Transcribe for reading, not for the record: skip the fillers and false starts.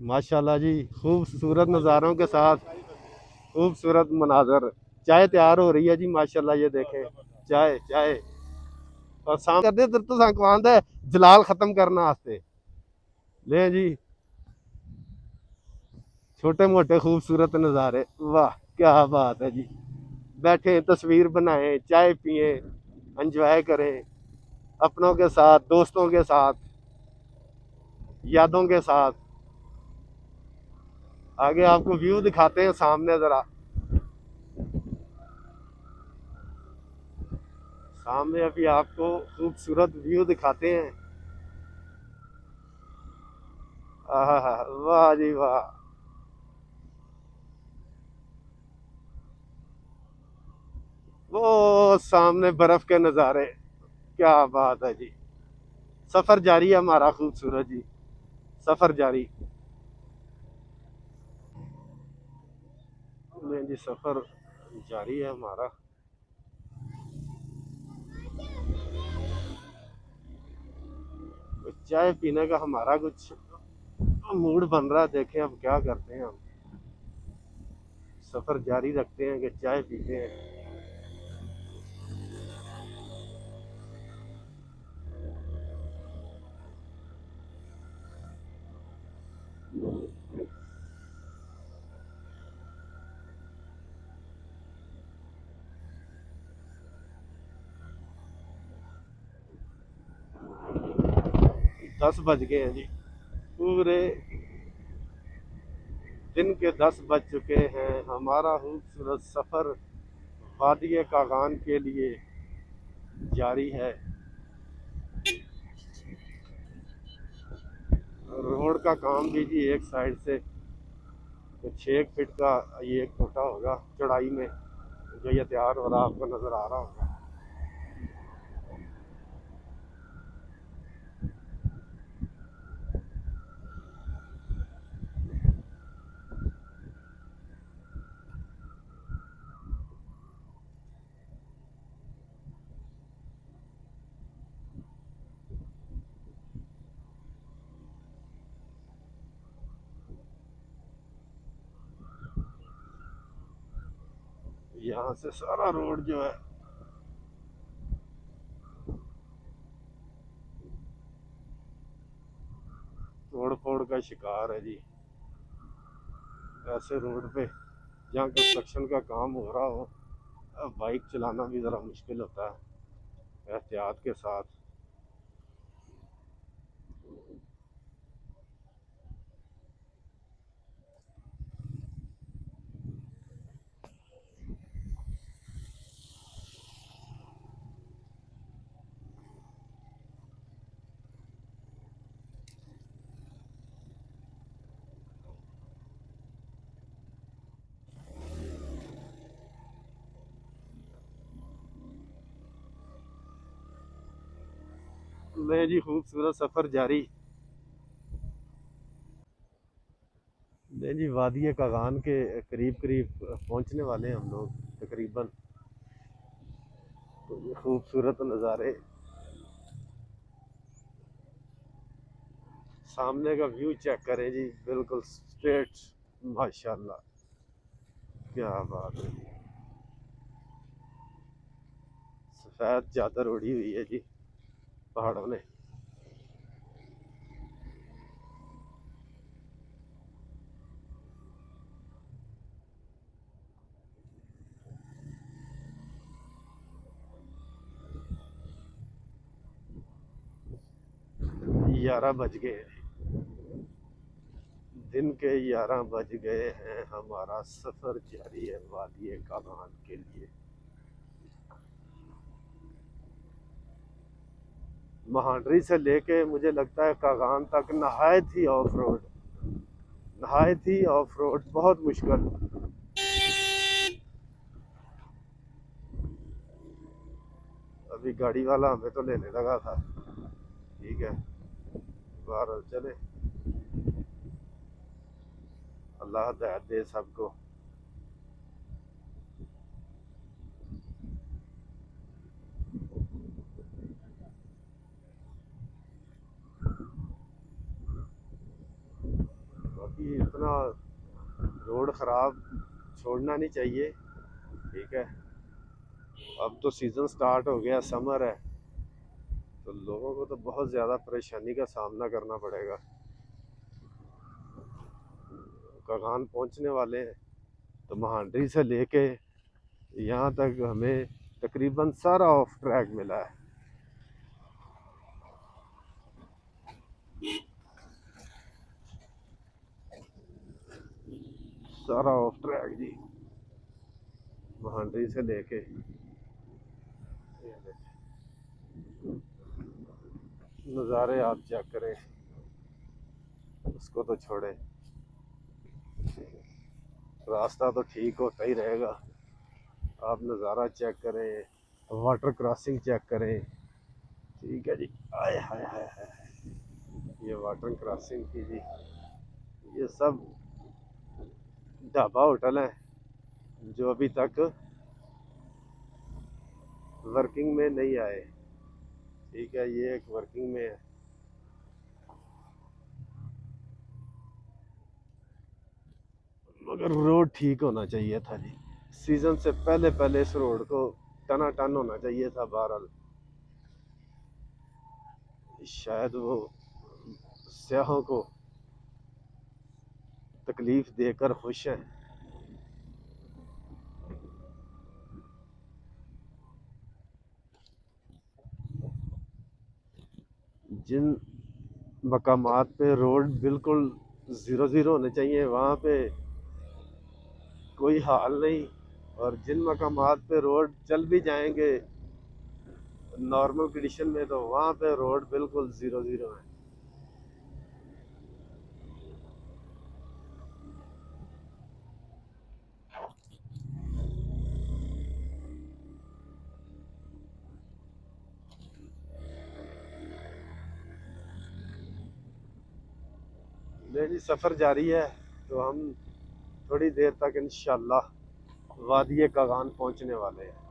माशाल्लाह जी, खूबसूरत नज़ारों के साथ खूबसूरत मनाजर। चाय तैयार हो रही है जी माशाल्लाह, ये देखें। चाय चाय और शाम कर दे तो संक्रांत है, जलाल खत्म करना आस्ते ले जी। छोटे मोटे खूबसूरत नज़ारे, वाह क्या बात है जी। बैठे तस्वीर बनाएं, चाय पिए, एंजॉय करें अपनों के साथ, दोस्तों के साथ, यादों के साथ। आगे आपको व्यू दिखाते हैं सामने जरा। सामने अभी आपको खूबसूरत व्यू दिखाते हैं। आहा, वाह जी वाह। वो सामने बर्फ के नज़ारे, क्या बात है जी। सफर जारी है हमारा खूबसूरत जी, सफर जारी। नहीं जी, सफर जारी है हमारा। चाय पीने का हमारा कुछ मूड बन रहा है, देखें अब क्या करते हैं हम। सफर जारी रखते हैं कि चाय पीते हैं। 10 बज गए हैं जी, पूरे दिन के 10 बज चुके हैं। हमारा खूबसूरत सफर वादिय कागान के लिए जारी है। रोड का काम भी जी एक साइड से तो 6 फीट का ये एक टोटा होगा चौड़ाई में, जो ये तैयार हो रहा आपको नजर आ रहा होगा। यहाँ से सारा रोड जो है तोड़ फोड़ का शिकार है जी। ऐसे रोड पे जहाँ कंस्ट्रक्शन का काम हो रहा हो, अब बाइक चलाना भी ज़रा मुश्किल होता है एहतियात के साथ। ले जी, खूबसूरत सफ़र जारी। ले जी, वादी कागान के करीब करीब पहुँचने वाले हैं हम लोग तकरीबन। तो ये खूबसूरत नज़ारे, सामने का व्यू चेक करें जी, बिल्कुल स्ट्रेट। माशाल्लाह, क्या बात है जी। सफ़ेद चादर उड़ी हुई है जी पहाड़ों ने। ग्यारह बज गए हैं, दिन के 11 बज गए हैं। हमारा सफ़र जारी है वादी कागान के लिए। महांडरी से लेके मुझे लगता है कागान तक नहायत ही ऑफ रोड, नहायत ही ऑफ रोड, बहुत मुश्किल। अभी गाड़ी वाला हमें तो लेने लगा था, ठीक है, बहरहाल चले, अल्लाह हिदायत दे सबको। इतना रोड ख़राब छोड़ना नहीं चाहिए। ठीक है, अब तो सीज़न स्टार्ट हो गया, समर है, तो लोगों को तो बहुत ज़्यादा परेशानी का सामना करना पड़ेगा। कागान पहुंचने वाले हैं, तो महांडरी से लेके यहाँ तक हमें तकरीबन सारा ऑफ ट्रैक मिला है। सारा ऑफ ट्रैक जी, महांडरी से लेके। नज़ारे आप चेक करें, उसको तो छोड़े, रास्ता तो ठीक होता ही रहेगा। आप नज़ारा चेक करें, वाटर क्रॉसिंग चेक करें। ठीक है जी, आय हाय हाय हाय, ये वाटर क्रॉसिंग की जी, ये सब ढाबा होटल हैं जो अभी तक वर्किंग में नहीं आए। ठीक है, ये एक वर्किंग में है। मगर रोड ठीक होना चाहिए था जी, सीजन से पहले पहले इस रोड को टनाटन होना चाहिए था। बहरहाल शायद वो सयाहों को तकलीफ देकर खुश हैं। जिन मकामात पे रोड बिल्कुल ज़ीरो ज़ीरो होने चाहिए वहाँ पे कोई हाल नहीं, और जिन मकामात पे रोड चल भी जाएंगे नॉर्मल कंडीशन में, तो वहाँ पे रोड बिल्कुल ज़ीरो ज़ीरो है। नहीं जी, सफ़र जारी है, तो हम थोड़ी देर तक इंशाल्लाह वादिये कागान पहुँचने वाले हैं।